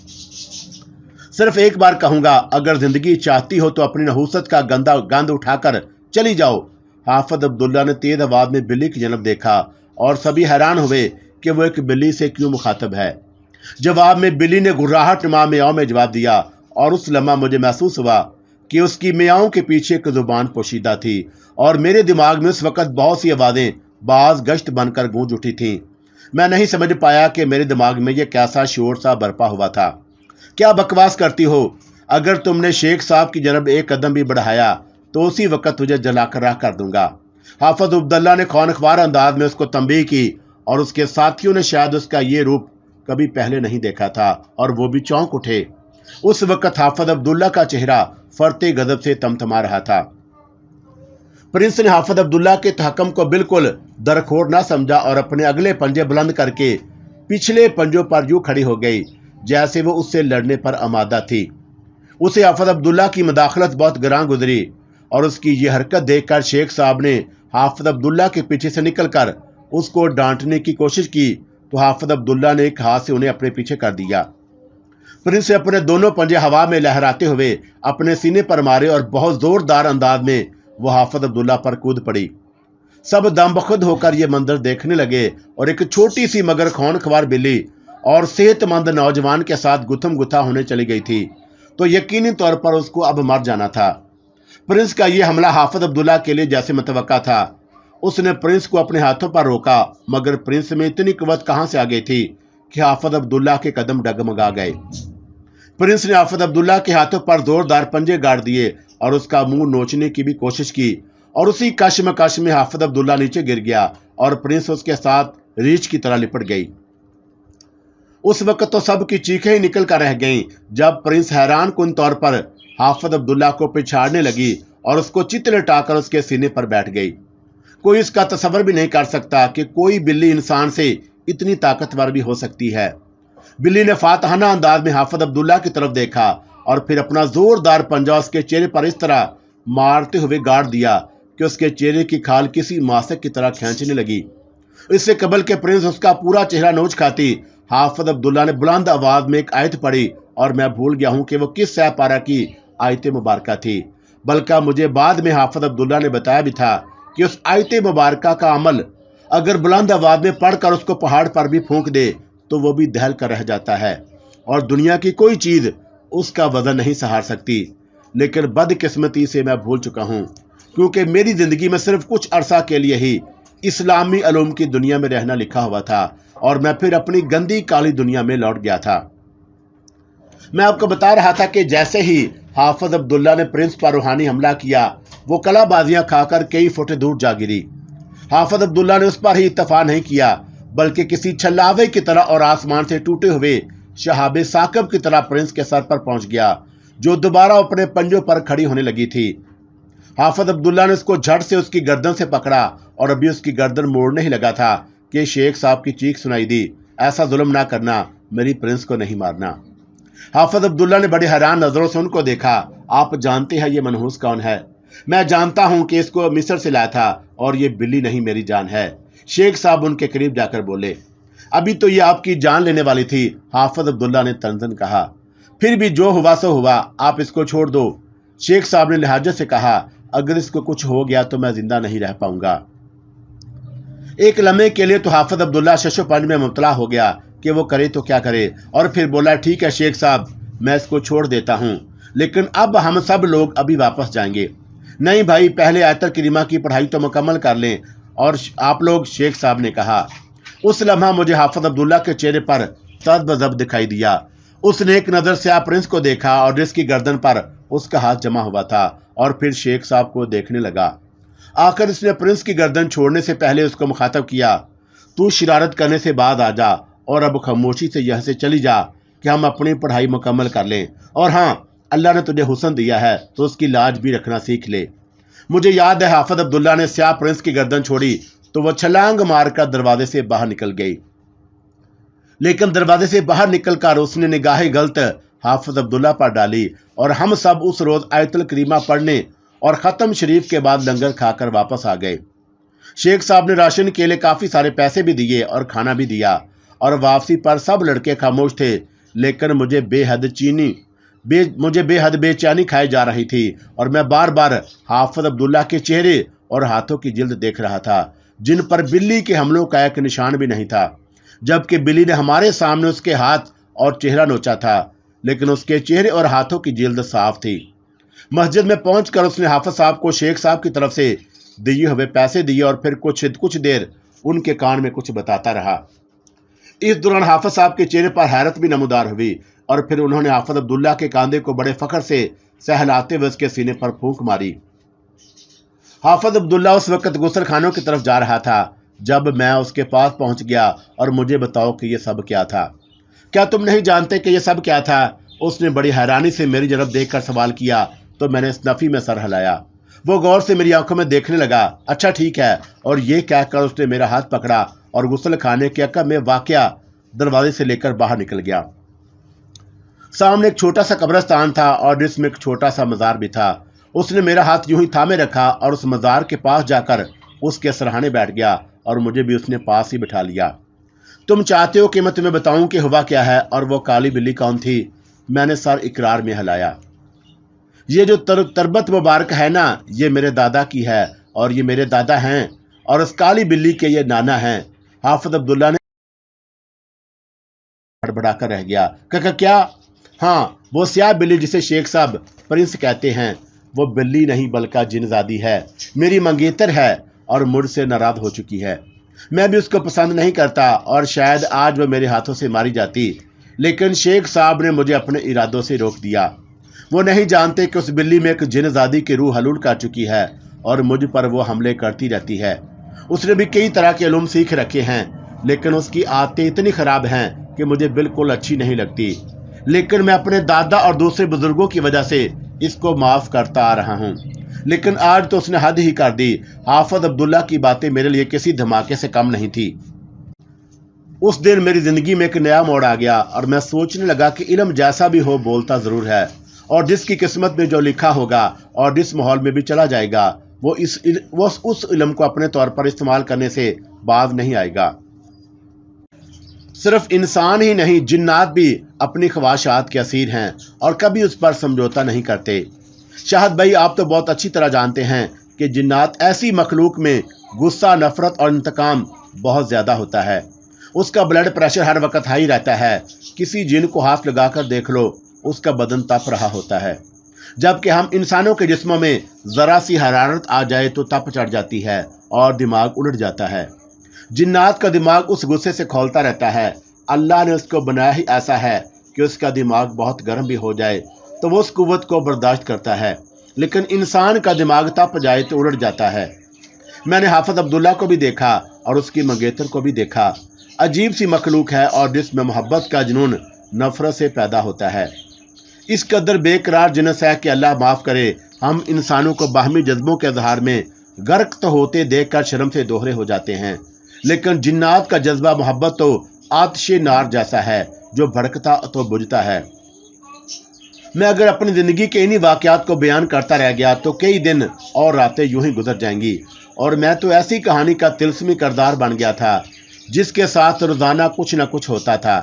Speaker 1: सिर्फ एक बार कहूंगा, अगर जिंदगी चाहती हो तो अपनी नहूसत का गंद उठाकर चली जाओ। हाफिज अब्दुल्ला ने तेज आवाज में बिल्ली की जनब देखा और सभी हैरान हुए कि वो एक बिल्ली से क्यों मुखातब है। जवाब में बिल्ली ने गुर्राहट नुमा मियाओं में जवाब दिया और उस लम्हा मुझे महसूस हुआ कि उसकी मियाओं के पीछे एक जुबान पोशीदा थी और मेरे दिमाग में उस वक्त बहुत सी आवाजें बाज गश्त बनकर गूंज उठी थीं। मैं नहीं समझ पाया कि मेरे दिमाग में यह कैसा शोर सा बरपा हुआ था। क्या बकवास करती हो? अगर तुमने शेख साहब की जनब एक कदम भी बढ़ाया तो उसी वक्त तुझे जलाकर राह कर दूंगा। हाफिज अब्दुल्ला ने खौनख्वार अंदाज में उसको तंबीह की और उसके साथियों ने शायद उसका ये रूप कभी पहले नहीं देखा था और वो भी चौंक उठे। उस वक्त हाफिज अब्दुल्ला का चेहरा फरते गजब से तमतमा रहा था। प्रिंस ने हाफिज अब्दुल्ला के तहकम को बिल्कुल दरखोर ना समझा और अपने अगले पंजे बुलंद करके पिछले पंजों पर यूं खड़ी हो गई जैसे वो उससे लड़ने पर आमादा थी। उसे हाफिज अब्दुल्ला की मदाखलत बहुत गरां गुजरी और उसकी ये हरकत देखकर शेख साहब ने हाफिज अब्दुल्ला के पीछे से निकलकर उसको डांटने की कोशिश की तो हाफिज अब्दुल्ला ने एक हाथ से उन्हें अपने पीछे कर दिया। प्रिंस ने अपने दोनों पंजे हवा में लहराते हुए अपने सीने पर मारे और बहुत जोरदार अंदाज में वो हाफिज अब्दुल्ला पर कूद पड़ी। सब दमबख्त होकर ये मंजर देखने लगे और एक छोटी सी मगर खौनख्वार बिल्ली और सेहतमंद नौजवान के साथ गुथम गुथा होने चली गई थी, तो यकीनी तौर पर उसको अब मर जाना था। प्रिंस का यह हमला हाफिज अब्दुल्ला के लिए जैसे मुतवक्का था। उसने प्रिंस को अपने हाथों पर रोका, मगर प्रिंस में इतनी कुव्वत कहां से आ गई थी कि हाफिज अब्दुल्ला के कदम डगमगा गए। प्रिंस ने हाफिज अब्दुल्ला के हाथों पर जोरदार पंजे गाड़ दिए और उसका मुंह नोचने की भी कोशिश की और उसी कश्मकश में हाफिज अब्दुल्ला नीचे गिर गया और प्रिंस उसके साथ रीछ की तरह लिपट गई। उस वक्त तो सबकी चीखें ही निकल कर रह गईं जब प्रिंस हैरान कुन तौर पर हाफिज अब्दुल्ला को पिछाड़ने लगी और उसको चित लटाकर उसके सीने पर बैठ गई। कोई इसका तसव्वुर भी नहीं कर सकता कि कोई बिल्ली इंसान से इतनी ताकतवर भी हो सकती है। बिल्ली ने फातहाना अंदाज में हाफिज अब्दुल्ला की तरफ देखा और फिर अपना जोरदार पंजा उसके चेहरे पर इस तरह मारते हुए गाड़ दिया कि उसके चेहरे की खाल किसी मासक की तरह खींचने लगी। इससे कबल के प्रिंस उसका पूरा चेहरा नोच खाती, हाफिज अब्दुल्ला ने बुलंद आवाज में एक आयत पढ़ी और मैं भूल गया हूं कि वो किस सह पारा की आयत मुबारका थी, बल्कि मुझे बाद में हाफिज अब्दुल्ला ने बताया भी था कि उस आयत मुबारका का अमल अगर बुलंद आवाज में पढ़कर उसको पहाड़ पर भी फूंक दे तो वो भी दहल कर रह जाता है और दुनिया की कोई चीज उसका वजन नहीं सहार सकती। लेकिन बदकिस्मती से मैं भूल चुका हूं, क्योंकि मेरी जिंदगी में सिर्फ कुछ अरसा के लिए ही इस्लामी अलूम की दुनिया में रहना लिखा हुआ था और मैं फिर अपनी गंदी काली दुनिया में लौट गया था। मैं आपको बता रहा था कि जैसे ही हाफिज अब्दुल्ला ने प्रिंस पर रूहानी हमला किया, वो कलाबाजियां खाकर कई फुट दूर जा गिरी। हाफिज अब्दुल्ला ने उस पर ही इत्तफा नहीं किया, बल्कि किसी छल्लावे की तरह और आसमान से टूटे हुए शहाबे साकब की तरह प्रिंस के सर पर पहुंच गया, जो दोबारा अपने पंजों पर खड़ी होने लगी थी। हाफिज अब्दुल्ला ने उसको झट से उसकी गर्दन से पकड़ा और अभी उसकी गर्दन मोड़ने ही लगा था कि शेख साहब की चीख सुनाई दी, ऐसा जुल्म ना करना, मेरी प्रिंस को नहीं मारना। हाफिज अब्दुल्ला ने बड़ी हैरान नजरों से उनको देखा। आप जानते हैं ये मनहूस कौन है? मैं जानता हूं कि इसको मिस्र से लाया था और ये बिल्ली नहीं मेरी जान है, शेख साहब उनके करीब जाकर बोले। अभी तो ये आपकी जान लेने वाली थी, हाफिज अब्दुल्ला ने तंजन कहा। फिर भी जो हुआ सो हुआ, आप इसको छोड़ दो, शेख साहब ने लिहाजत से कहा। अगर इसको कुछ हो गया तो मैं जिंदा नहीं रह पाऊंगा। ایک لمحے کے لیے تو حافظ عبداللہ ششو پن میں مبتلا ہو گیا کہ وہ کرے تو کیا کرے، اور پھر بولا ٹھیک ہے شیخ صاحب میں اس کو چھوڑ دیتا ہوں، لیکن اب ہم سب لوگ ابھی واپس جائیں گے۔ نہیں بھائی، پہلے آیت کریمہ کی پڑھائی تو مکمل کر لیں اور آپ لوگ، شیخ صاحب نے کہا۔ اس لمحہ مجھے حافظ عبداللہ کے چہرے پر تذب ذب دکھائی دیا۔ اس نے ایک نظر سیاہ پرنس کو دیکھا اور جس کی گردن پر اس کا ہاتھ جمع ہوا تھا، اور پھر شیخ صاحب کو دیکھنے لگا۔ آخر اس نے پرنس کی گردن چھوڑنے سے پہلے اس کو مخاطب کیا، تو شرارت کرنے سے بعد آ جا اور اب خاموشی سے یہاں سے چلی جا کہ ہم اپنی پڑھائی مکمل کر لیں، اور ہاں اللہ نے تجھے حسن دیا ہے تو اس کی لاج بھی رکھنا سیکھ لے۔ مجھے یاد ہے حافظ عبداللہ نے سیاہ پرنس کی گردن چھوڑی تو وہ چھلانگ مار کر دروازے سے باہر نکل گئی، لیکن دروازے سے باہر نکل کر اس نے نگاہ غلط حافظ عبداللہ پر ڈالی، اور ہم سب اس روز آیت الکریمہ پڑھنے اور ختم شریف کے بعد لنگر کھا کر واپس آ گئے۔ شیخ صاحب نے راشن کے لیے کافی سارے پیسے بھی دیے اور کھانا بھی دیا، اور واپسی پر سب لڑکے خاموش تھے، لیکن مجھے بے حد بے چینی کھائی جا رہی تھی، اور میں بار بار حافظ عبداللہ کے چہرے اور ہاتھوں کی جلد دیکھ رہا تھا جن پر بلی کے حملوں کا ایک نشان بھی نہیں تھا، جبکہ بلی نے ہمارے سامنے اس کے ہاتھ اور چہرہ نوچا تھا، لیکن اس کے چہرے اور ہاتھوں کی جلد صاف تھی۔ مسجد میں پہنچ کر اس نے حافظ صاحب کو شیخ صاحب کی طرف سے دیے ہوئے پیسے دیے، اور پھر کچھ دیر ان کے کان میں کچھ بتاتا رہا۔ اس دوران حافظ صاحب کے چہرے پر حیرت بھی نمودار ہوئی، اور پھر انہوں نے حافظ عبداللہ کے کاندھے کو بڑے فخر سے سہلاتے ہوئے اس کے سینے پر پھونک ماری۔ حافظ عبداللہ اس وقت غسل خانوں کی طرف جا رہا تھا جب میں اس کے پاس پہنچ گیا، اور مجھے بتاؤ کہ یہ سب کیا تھا؟ کیا تم نہیں جانتے کہ یہ سب کیا تھا؟ اس نے بڑی حیرانی سے میری جانب دیکھ کر سوال کیا تو میں نے اس نفی میں سر ہلایا۔ وہ غور سے میری آنکھوں میں دیکھنے لگا۔ اچھا ٹھیک ہے، اور یہ کہہ کر اس نے میرا ہاتھ پکڑا اور غسل خانے کے عقب میں واقع دروازے سے لے کر باہر نکل گیا۔ سامنے ایک چھوٹا سا قبرستان تھا اور جس میں ایک چھوٹا سا مزار بھی تھا۔ اس نے میرا ہاتھ یوں ہی تھامے رکھا اور اس مزار کے پاس جا کر اس کے سرہانے بیٹھ گیا، اور مجھے بھی اس نے پاس ہی بٹھا لیا۔ تم چاہتے ہو کہ میں تمہیں بتاؤں کہ ہوا کیا ہے اور وہ کالی بلی کون تھی؟ میں نے سر اقرار میں ہلایا۔ یہ جو تربت مبارک ہے نا، یہ میرے دادا کی ہے، اور یہ میرے دادا ہیں، اور اس کالی بلی کے یہ نانا ہیں۔ حافظ عبداللہ نے بڑبڑا کر رہ گیا۔ کیا؟ ہاں، وہ سیاہ بلی جسے شیخ صاحب پرنس کہتے ہیں، وہ بلی نہیں بلکہ جن زادی ہے، میری منگیتر ہے اور مجھ سے ناراض ہو چکی ہے۔ میں بھی اس کو پسند نہیں کرتا، اور شاید آج وہ میرے ہاتھوں سے ماری جاتی، لیکن شیخ صاحب نے مجھے اپنے ارادوں سے روک دیا۔ وہ نہیں جانتے کہ اس بلی میں ایک جن زادی کی روح حلول کر چکی ہے، اور مجھ پر وہ حملے کرتی رہتی ہے۔ اس نے بھی کئی طرح کے علوم سیکھ رکھے ہیں، لیکن اس کی عادتیں اتنی خراب ہیں کہ مجھے بالکل اچھی نہیں لگتی، لیکن میں اپنے دادا اور دوسرے بزرگوں کی وجہ سے اس کو معاف کرتا آ رہا ہوں، لیکن آج تو اس نے حد ہی کر دی۔ حافظ عبداللہ کی باتیں میرے لیے کسی دھماکے سے کم نہیں تھی۔ اس دن میری زندگی میں ایک نیا موڑ آ گیا، اور میں سوچنے لگا کہ علم جیسا بھی ہو بولتا ضرور ہے، اور جس کی قسمت میں جو لکھا ہوگا اور جس ماحول میں بھی چلا جائے گا، وہ اس علم کو اپنے طور پر استعمال کرنے سے باز نہیں آئے گا۔ صرف انسان ہی نہیں، جنات بھی اپنی خواہشات کے اسیر ہیں اور کبھی اس پر سمجھوتا نہیں کرتے۔ شاہد بھائی، آپ تو بہت اچھی طرح جانتے ہیں کہ جنات ایسی مخلوق میں غصہ، نفرت اور انتقام بہت زیادہ ہوتا ہے۔ اس کا بلڈ پریشر ہر وقت ہائی رہتا ہے۔ کسی جن کو ہاتھ لگا کر دیکھ لو، اس کا بدن تپ رہا ہوتا ہے، جبکہ ہم انسانوں کے جسموں میں ذرا سی حرارت آ جائے تو تپ چڑھ جاتی ہے اور دماغ الٹ جاتا ہے۔ جنات کا دماغ اس غصے سے کھولتا رہتا ہے۔ اللہ نے اس کو بنایا ہی ایسا ہے کہ اس کا دماغ بہت گرم بھی ہو جائے تو وہ اس قوت کو برداشت کرتا ہے، لیکن انسان کا دماغ تپ جائے تو الٹ جاتا ہے۔ میں نے حافظ عبداللہ کو بھی دیکھا اور اس کی منگیتر کو بھی دیکھا۔ عجیب سی مخلوق ہے، اور جس میں محبت کا جنون نفرت سے پیدا ہوتا ہے۔ اس قدر بے قرار جنس ہے کہ اللہ معاف کرے، ہم انسانوں کو باہمی جذبوں کے اظہار میں غرق تو ہوتے دیکھ کر شرم سے دوہرے ہو جاتے ہیں، لیکن جنات کا جذبہ محبت تو آتش نار جیسا ہے جو بھڑکتا تو بجھتا ہے۔ میں اگر اپنی زندگی کے انہی واقعات کو بیان کرتا رہ گیا تو کئی دن اور راتیں یوں ہی گزر جائیں گی، اور میں تو ایسی کہانی کا طلسمی کردار بن گیا تھا جس کے ساتھ روزانہ کچھ نہ کچھ ہوتا تھا۔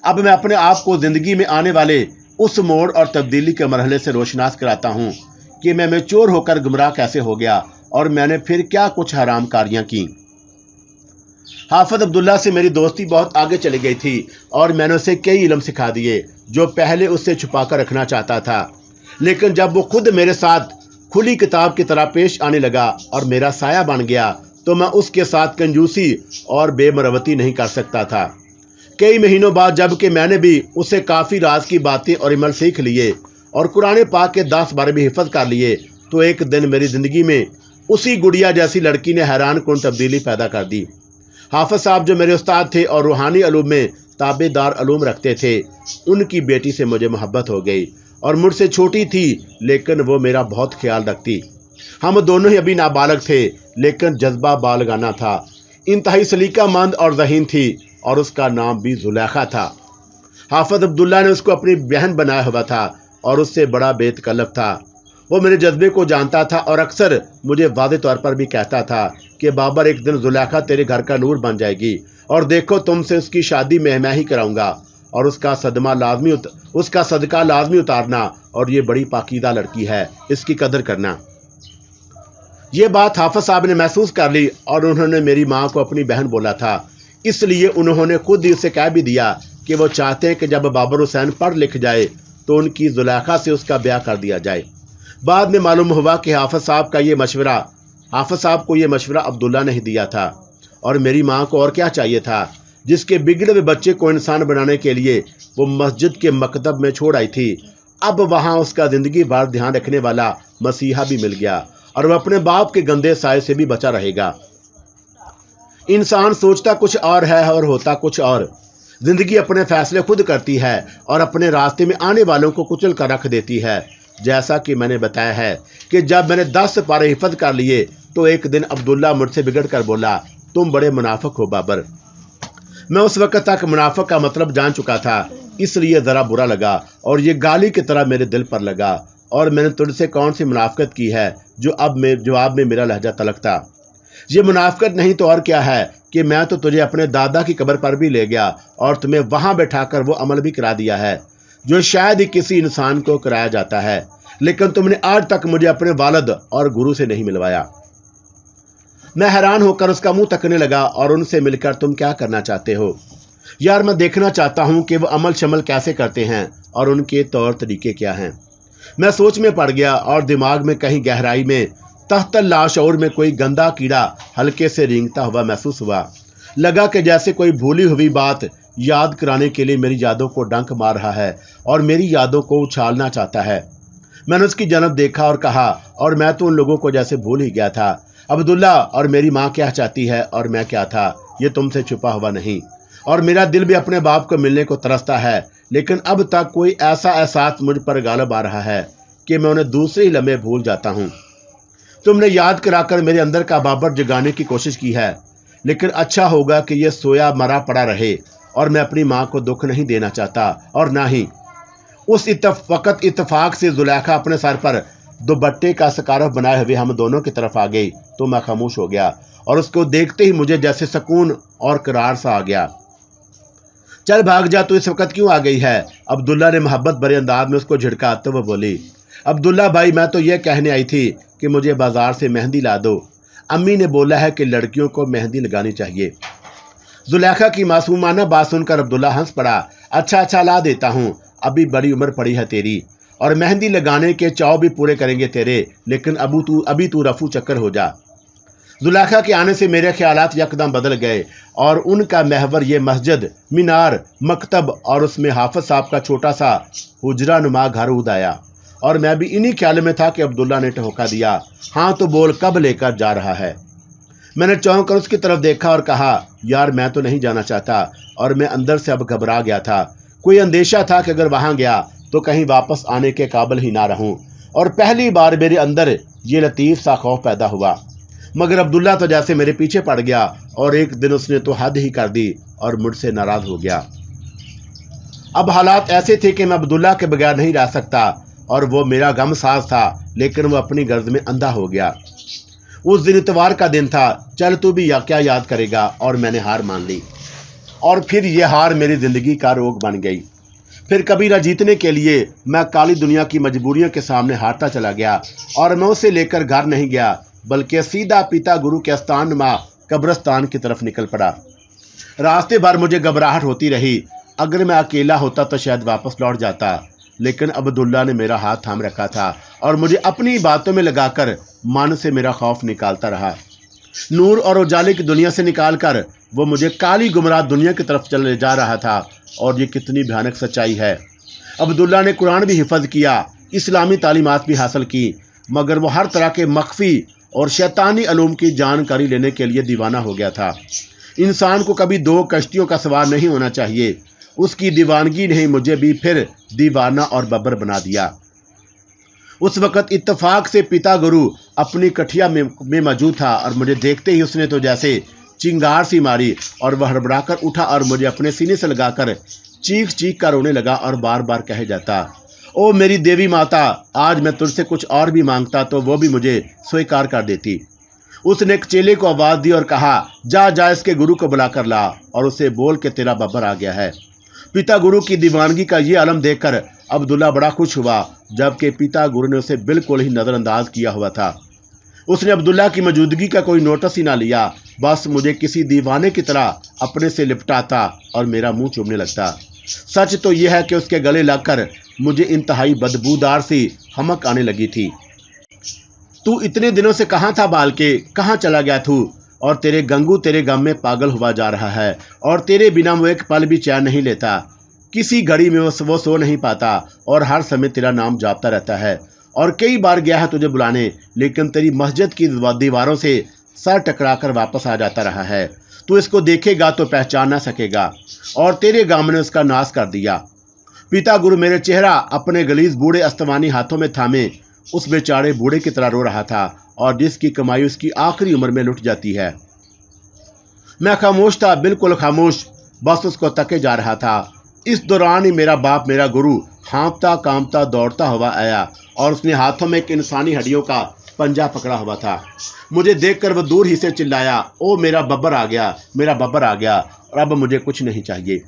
Speaker 1: اب میں اپنے آپ کو زندگی میں آنے والے اس موڑ اور تبدیلی کے مرحلے سے روشناس کراتا ہوں کہ میں میچور ہو کر گمراہ کیسے ہو گیا، اور میں نے پھر کیا کچھ حرام کاریاں کی۔ हाफिज अब्दुल्ला से मेरी दोस्ती बहुत आगे चली गई थी और मैंने उसे कई इल्म सिखा दिए जो पहले उससे छुपा कर रखना चाहता था। लेकिन जब वो खुद मेरे साथ खुली किताब की तरह पेश आने लगा और मेरा साया बन गया तो मैं उसके साथ कंजूसी और बेमरवती नहीं कर सकता था। कई महीनों बाद जबकि मैंने भी उससे काफ़ी राज की बातें और इमल सीख लिए और कुरान पाक के 10 बारे भी हिफज कर लिए, तो एक दिन मेरी ज़िंदगी में उसी गुड़िया जैसी लड़की ने हैरान कुन तब्दीली पैदा कर दी। हाफिज साहब जो मेरे उस्ताद थे और रूहानी अलूम में ताबेदार अलूम रखते थे, उनकी बेटी से मुझे मोहब्बत हो गई और मुझसे छोटी थी लेकिन वो मेरा बहुत ख्याल रखती। हम दोनों ही अभी नाबालग थे लेकिन जज्बा बालगाना था। इंतहाई सलीकामंद और ज़हीन थी और उसका नाम भी जुलेखा था। हाफिज अब्दुल्ला ने उसको अपनी बहन बनाया हुआ था और उससे बड़ा बेतकल्लफ था। वो मेरे जज्बे को जानता था और अक्सर मुझे वाज़ेह तौर पर भी कहता था कि बाबर, एक दिन जुलेखा तेरे घर का नूर बन जाएगी और देखो तुमसे उसकी शादी मैं ही कराऊंगा और उसका सदका लाजमी उतारना, और ये बड़ी पाकीदा लड़की है, इसकी कदर करना। ये बात हाफिज साहब ने महसूस कर ली और उन्होंने मेरी माँ को अपनी बहन बोला था। इसलिए उन्होंने खुद ही उसे कह भी दिया कि वो चाहते हैं कि जब बाबर हुसैन पढ़ लिख जाए तो उनकी जुलेखा से उसका ब्याह कर दिया जाए। बाद में मालूम हुआ कि हाफिज साहब को ये मशवरा अब्दुल्ला ने ही दिया था और मेरी माँ को और क्या चाहिए था। जिसके बिगड़े हुए बच्चे को इंसान बनाने के लिए वो मस्जिद के मकतब में छोड़ आई थी, अब वहाँ उसका ज़िंदगी भर ध्यान रखने वाला मसीहा भी मिल गया और वह अपने बाप के गंदे साए से भी बचा रहेगा। इंसान सोचता कुछ और है और होता कुछ और। जिंदगी अपने फैसले खुद करती है और अपने रास्ते में आने वालों को कुचल कर रख देती है। जैसा कि मैंने बताया है कि जब मैंने 10 पारे हिफज कर लिए तो एक दिन अब्दुल्ला मुझसे बिगड़ कर बोला, तुम बड़े मुनाफिक हो बाबर। मैं उस वक्त तक मुनाफिक का मतलब जान चुका था, इसलिए ज़रा बुरा लगा और ये गाली की तरह मेरे दिल पर लगा। और मैंने तुझसे कौन सी मुनाफिकत की है जो अब जवाब में मेरा लहजा तलक था। ये मुनाफिकत नहीं तो और क्या है कि मैं तो तुझे अपने दादा की कब्र पर भी ले गया और तुम्हें वहां बैठाकर वो अमल भी करा दिया है जो शायद ही किसी इंसान को कराया जाता है, लेकिन तुमने आज तक मुझे अपने वालिद और गुरु से नहीं मिलवाया। मैं हैरान होकर उसका मुंह तकने लगा और उनसे मिलकर तुम क्या करना चाहते हो? यार, मैं देखना चाहता हूं कि वो अमल शमल कैसे करते हैं और उनके तौर तरीके क्या हैं। मैं सोच में पड़ गया और दिमाग में कहीं गहराई में तहत लाशऊर में कोई गंदा कीड़ा हल्के से रेंगता हुआ महसूस हुआ। लगा कि जैसे कोई भूली हुई बात याद कराने के लिए मेरी यादों को डंक मार रहा है और मेरी यादों को उछालना चाहता है। मैंने उसकी जन्म देखा और कहा, और मैं तो उन लोगों को जैसे भूल ही गया था। अब्दुल्ला और मेरी माँ क्या चाहती है और मैं क्या था, ये तुमसे छुपा हुआ नहीं। और मेरा दिल भी अपने बाप को मिलने को तरसता है, लेकिन अब तक कोई ऐसा एहसास मुझ पर गालिब आ रहा है कि मैं उन्हें दूसरे ही लम्हे भूल जाता हूँ। तुमने याद कराकर मेरे अंदर का बाबर जगाने की कोशिश की है, लेकिन अच्छा होगा कि यह सोया मरा पड़ा रहे और मैं अपनी माँ को दुख नहीं देना चाहता। और ना ही उस इत्तफाक से जुलेखा अपने सर पर दुपट्टे का स्कार्फ बनाए हुए हम दोनों की तरफ आ गई तो मैं खामोश हो गया और उसको देखते ही मुझे जैसे सुकून और करार सा आ गया। चल भाग जा, तू इस वक्त क्यों आ गई है? अब्दुल्ला ने मोहब्बत भरे अंदाज में उसको झिड़का तो वो बोली, अब्दुल्ला भाई, मैं तो यह कहने आई थी कि मुझे बाजार से मेहंदी ला दो। अम्मी ने बोला है कि लड़कियों को मेहंदी लगानी चाहिए। जुलेखा की मासूमाना बात सुनकर अब्दुल्ला हंस पड़ा। अच्छा ला देता हूँ, अभी बड़ी उम्र पड़ी है तेरी और मेहंदी लगाने के चाव भी पूरे करेंगे तेरे, लेकिन अभी तू रफू चक्कर हो जा। जुलेखा के आने से मेरे ख्यालात यकदम बदल गए और उनका महवर ये मस्जिद, मीनार, मकतब और उसमें हाफिज साहब का छोटा सा हुजरा नुमा घर उद आया। और मैं भी इन्हीं ख्याल में था कि अब्दुल्ला ने ठोका दिया, हाँ तो बोल, कब लेकर जा रहा है? मैंने चौंक कर उसकी तरफ देखा और कहा, यार मैं तो नहीं जाना चाहता। और मैं अंदर से अब घबरा गया था। कोई अंदेशा था कि अगर वहां गया तो कहीं वापस आने के काबिल ही ना रहूं। और पहली बार मेरे अंदर ये लतीफ सा खौफ पैदा हुआ। मगर अब्दुल्ला तो जैसे मेरे पीछे पड़ गया और एक दिन उसने तो हद ही कर दी और मुझसे नाराज हो गया। अब हालात ऐसे थे कि मैं अब्दुल्ला के बगैर नहीं रह सकता और वो मेरा गम साज था, लेकिन वो अपनी गर्ज में अंधा हो गया। उस दिन इतवार का दिन था। चल तू भी क्या याद करेगा। और मैंने हार मान ली और फिर यह हार मेरी जिंदगी का रोग बन गई। फिर कभी न जीतने के लिए मैं काली दुनिया की मजबूरियों के सामने हारता चला गया और मैं उसे लेकर घर नहीं गया, बल्कि सीधा पिता गुरु के स्थान कब्रस्तान की तरफ निकल पड़ा। रास्ते भर मुझे घबराहट होती रही। अगर मैं अकेला होता तो शायद वापस लौट जाता, लेकिन अब्दुल्ला ने मेरा हाथ थाम रखा था और मुझे अपनी बातों में लगाकर मन से मेरा खौफ निकालता रहा। नूर और उजाले की दुनिया से निकालकर वो मुझे काली गुमराह दुनिया की तरफ चले जा रहा था। और ये कितनी भयानक सच्चाई है। अब्दुल्ला ने कुरान भी हिफज किया, इस्लामी तालीमात भी हासिल की, मगर वो हर तरह के मख्फी और शैतानी अलूम की जानकारी लेने के लिए दीवाना हो गया था। इंसान को कभी दो कश्तियों का सवार नहीं होना चाहिए। उसकी दीवानगी ने मुझे भी फिर दीवाना और बब्बर बना दिया। उस वक़्त इत्तेफाक से पिता गुरु अपनी कठिया में मौजूद था और मुझे देखते ही उसने तो जैसे चिंगार सी मारी और वह हड़बड़ाकर उठा और मुझे अपने सीने से लगाकर चीख चीख कर रोने लगा और बार बार कहे जाता, ओ मेरी देवी माता, आज मैं तुझसे कुछ और भी मांगता तो वो भी मुझे स्वीकार कर देती। उसने एक चेले को आवाज़ दी और कहा, जा जा इसके गुरु को बुला कर ला और उसे बोल के तेरा बब्बर आ गया है। पिता गुरु की दीवानगी का ये आलम देखकर अब्दुल्ला बड़ा खुश हुआ, जबकि पिता गुरु ने उसे बिल्कुल ही नज़रअंदाज किया हुआ था। उसने अब्दुल्ला की मौजूदगी का कोई नोटिस ही ना लिया, बस मुझे किसी दीवाने की तरह अपने से लिपटाता और मेरा मुंह चूमने लगता। सच तो यह है कि उसके गले लगकर मुझे इंतहाई बदबूदार सी हमक आने लगी थी। तू इतने दिनों से कहाँ था बालके, कहाँ चला गया तू? और तेरे गंगू तेरे गम में पागल हुआ जा रहा है और तेरे बिना वो एक पल भी चैन नहीं लेता। किसी घड़ी में वो सो नहीं पाता और हर समय तेरा नाम जापता रहता है। और कई बार गया है तुझे बुलाने, लेकिन तेरी मस्जिद की दीवारों से सर टकराकर वापस आ जाता रहा है। तू इसको देखेगा तो पहचान ना सकेगा और तेरे गांव ने उसका नाश कर दिया। पिता गुरु मेरे चेहरा अपने गलीज बूढ़े अस्तवानी हाथों में थामे उस बेचारे बूढ़े की तरह रो रहा था और जिसकी कमाई उसकी आखिरी उम्र में लुट जाती है। मैं खामोश था, बिल्कुल खामोश, बस उसको तके जा रहा था। इस दौरान ही मेरा बाप, मेरा गुरु हाँफता कांपता दौड़ता हुआ आया और उसने हाथों में एक इंसानी हड्डियों का पंजा पकड़ा हुआ था। मुझे देखकर वह दूर ही से चिल्लाया, ओ मेरा बब्बर आ गया, मेरा बब्बर आ गया और अब मुझे कुछ नहीं चाहिए।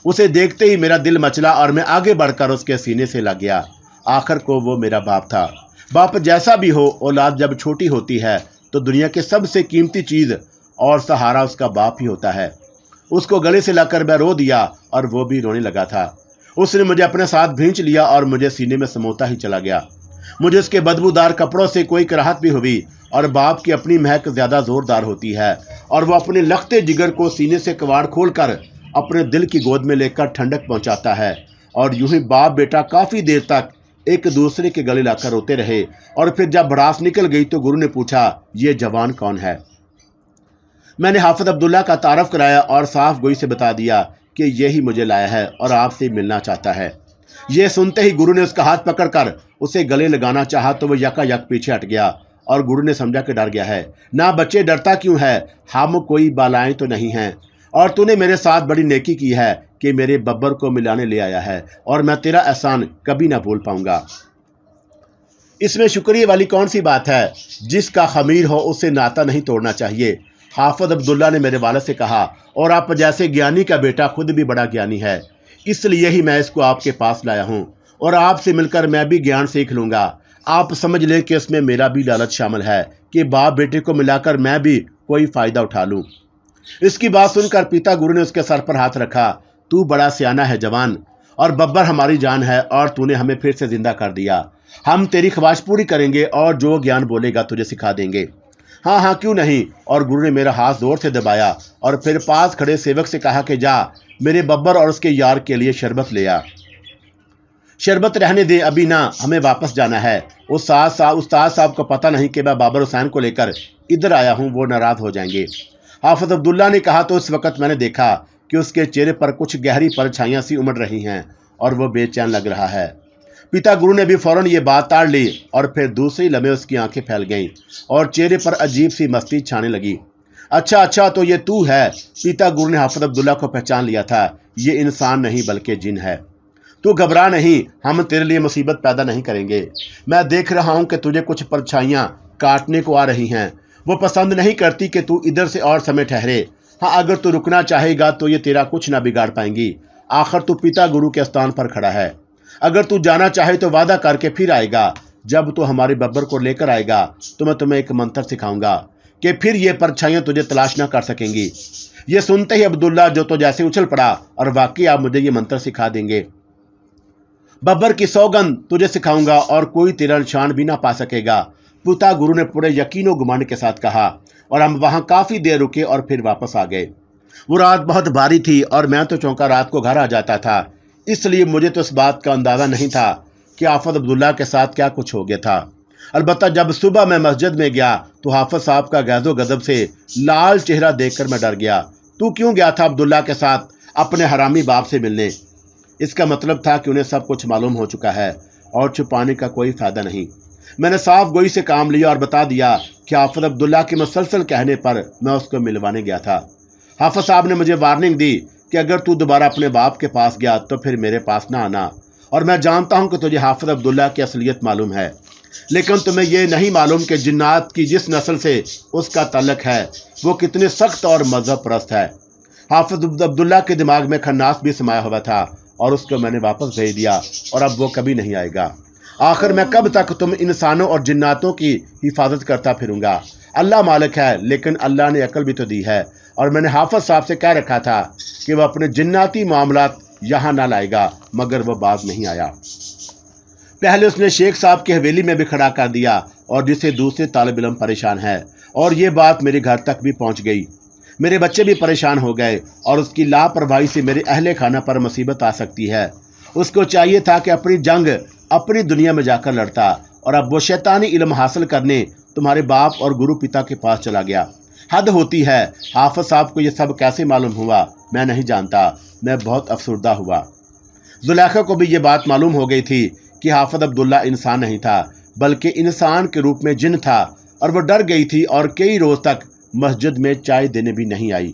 Speaker 1: उसे देखते ही मेरा दिल मचला और मैं आगे बढ़कर उसके सीने से लग गया। आखिर को वो मेरा बाप था। बाप जैसा भी हो, औलाद जब छोटी होती है तो दुनिया के सबसे कीमती चीज़ और सहारा उसका बाप ही होता है। उसको गले से लाकर मैं रो दिया और वो भी रोने लगा था। उसने मुझे अपने साथ भींच लिया और मुझे सीने में समोता ही चला गया। मुझे उसके बदबूदार कपड़ों से कोई कराहत भी हुई और बाप की अपनी महक ज़्यादा ज़ोरदार होती है और वो अपने लखते जिगर को सीने से कवाड़ खोलकर अपने दिल की गोद में लेकर ठंडक पहुंचाता है। और यूं ही बाप बेटा काफ़ी देर तक एक दूसरे के गले लाकर रोते रहे और फिर जब भड़ास निकल गई तो गुरु ने पूछा, ये जवान कौन है? मैंने हाफिज अब्दुल्ला का तारफ़ कराया और साफ गोई से बता दिया कि यही मुझे लाया है और आपसे मिलना चाहता है। ये सुनते ही गुरु ने उसका हाथ पकड़कर उसे गले लगाना चाहा तो वह यकायक पीछे हट गया और गुरु ने समझा कि डर गया है। ना बच्चे, डरता क्यों है? हम कोई बालाएं तो नहीं हैं और तूने मेरे साथ बड़ी नेकी की है कि मेरे बब्बर को मिलाने ले आया है और मैं तेरा एहसान कभी ना भूल पाऊंगा। इसमें शुक्रिया वाली कौन सी बात है? जिसका खमीर हो उससे नाता नहीं तोड़ना चाहिए। हाफिज अब्दुल्ला ने मेरे वालिद से कहा, और आप जैसे ज्ञानी का बेटा खुद भी बड़ा ज्ञानी है, इसलिए ही मैं इसको आपके पास लाया हूँ और आपसे मिलकर मैं भी ज्ञान सीख लूँगा। आप समझ लें कि इसमें मेरा भी लालच शामिल है कि बाप बेटे को मिलाकर मैं भी कोई फ़ायदा उठा लूँ। इसकी बात सुनकर पिता गुरु ने उसके सर पर हाथ रखा। तू बड़ा सियाना है जवान, और बब्बर हमारी जान है और तूने हमें फिर से जिंदा कर दिया। हम तेरी ख्वाहिश पूरी करेंगे और जो ज्ञान बोलेगा तुझे सिखा देंगे। हाँ हाँ, क्यों नहीं। और गुरु ने मेरा हाथ जोर से दबाया और फिर पास खड़े सेवक से कहा कि जा मेरे बब्बर और उसके यार के लिए शरबत ले आ। शरबत रहने दे, अभी ना, हमें वापस जाना है। उस्ताद साहब को पता नहीं कि मैं बाबर हुसैन को लेकर इधर आया हूँ, वो नाराज़ हो जाएंगे। हाफिज अब्दुल्ला ने कहा तो इस वक्त मैंने देखा कि उसके चेहरे पर कुछ गहरी परछाइयाँ सी उमड़ रही हैं और वो बेचैन लग रहा है। पिता गुरु ने भी फौरन ये बात ताड़ ली और फिर दूसरी लम्हे उसकी आंखें फैल गईं और चेहरे पर अजीब सी मस्ती छाने लगी। अच्छा, तो ये तू है। पिता गुरु ने हाफिज अब्दुल्ला को पहचान लिया था। ये इंसान नहीं बल्कि जिन है। तू घबरा नहीं, हम तेरे लिए मुसीबत पैदा नहीं करेंगे। मैं देख रहा हूँ कि तुझे कुछ परछाइयाँ काटने को आ रही हैं। वो पसंद नहीं करती कि तू इधर से और समय ठहरे। हाँ, अगर तू रुकना चाहेगा तो ये तेरा कुछ ना बिगाड़ पाएंगी। आखिर तू पिता गुरु के स्थान पर खड़ा है। अगर तू जाना चाहे तो वादा करके फिर आएगा। जब तू हमारे बब्बर को लेकर आएगा तो मैं तुम्हें एक मंत्र सिखाऊंगा कि फिर ये परछाइयाँ तुझे तलाश ना कर सकेंगी। ये सुनते ही अब्दुल्ला जो तो जैसे उछल पड़ा, और वाकई आप मुझे ये मंत्र सिखा देंगे? बब्बर की सौगंध, तुझे सिखाऊंगा और कोई तेरा निशान भी ना पा सकेगा, पुता गुरु ने पूरे यकीन और गुमान के साथ कहा। और हम वहां काफी देर रुके और फिर वापस आ गए। वो रात बहुत भारी थी और मैं तो चौंका रात को घर आ जाता था, इसलिए मुझे तो इस बात का अंदाजा नहीं था कि हाफिज अब्दुल्ला के साथ क्या कुछ हो गया था। अलबत्ता जब सुबह मैं मस्जिद में गया तो हाफिज साहब का गैज़ो गज़ब से लाल चेहरा देखकर मैं डर गया। तू क्यों गया था अब्दुल्ला के साथ अपने हरामी बाप से मिलने? इसका मतलब था कि उन्हें सब कुछ मालूम हो चुका है और छुपाने का कोई फायदा नहीं। मैंने साफ गोई से काम लिया और बता दिया कि हाफिज अब्दुल्ला के मुसलसल कहने पर मैं उसको मिलवाने गया था। हाफिज साहब ने मुझे वार्निंग दी कि अगर तू दोबारा अपने बाप के पास गया तो फिर मेरे पास ना आना, और मैं जानता हूं कि तुझे हाफिज अब्दुल्ला की असलियत मालूम है, लेकिन तुम्हें यह नहीं मालूम कि जिन्नात की जिस नस्ल से उसका ताल्लुक है वो कितने सख्त और मजहब परस्त है। हाफिज अब्दुल्ला के दिमाग में खन्नास भी समाया हुआ था और उसको मैंने वापस भेज दिया, और अब वो कभी नहीं आएगा। आखिर मैं कब तक तुम इंसानों और जिन्नातों की हिफाजत करता फिरूंगा? अल्लाह मालिक है, लेकिन अल्लाह ने अकल भी तो दी है, और मैंने हाफिज साहब से कह रखा था कि वह अपने जिन्नाती मामलात यहाँ ना लाएगा, मगर वह बात नहीं आया। पहले उसने शेख साहब की हवेली में भी खड़ा कर दिया, और जिससे दूसरे तालिब इल्म परेशान है, और ये बात मेरे घर तक भी पहुंच गई। मेरे बच्चे भी परेशान हो गए, और उसकी लापरवाही से मेरे अहले खाना पर मुसीबत आ सकती है। उसको चाहिए था कि अपनी जंग अपनी दुनिया में जाकर लड़ता, और अब वो शैतानी इल्म हासिल करने तुम्हारे बाप और गुरु पिता के पास चला गया। हद होती है। हाफिज साहब को यह सब कैसे मालूम हुआ मैं नहीं जानता। मैं बहुत अफसुर्दा हुआ। जुलेखा को भी ये बात मालूम हो गई थी कि हाफिज अब्दुल्ला इंसान नहीं था, बल्कि इंसान के रूप में जिन था, और वो डर गई थी और कई रोज तक मस्जिद में चाय देने भी नहीं आई।